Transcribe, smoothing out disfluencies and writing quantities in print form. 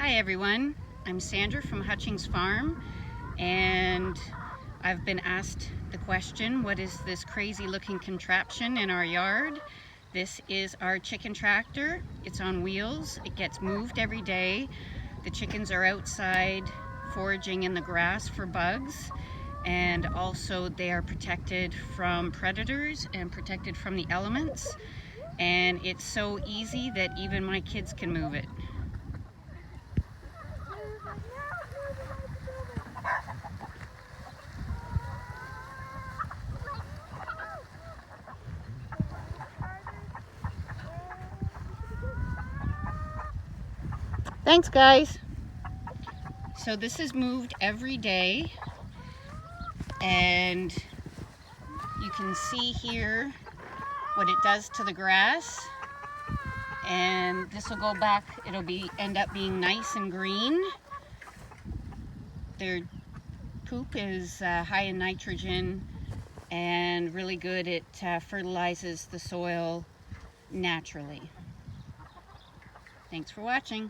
Hi everyone, I'm Sandra from Hutchings Farm, and I've been asked the question, what is this crazy looking contraption in our yard? This is our chicken tractor. It's on wheels. It gets moved every day. The chickens are outside foraging in the grass for bugs, and also they are protected from predators and protected from the elements, and it's so easy that even my kids can move it. Thanks guys. So this is moved every day, and you can see here what it does to the grass, and this will go back, it'll end up being nice and green. Their poop is high in nitrogen and really good. It fertilizes the soil naturally. Thanks for watching.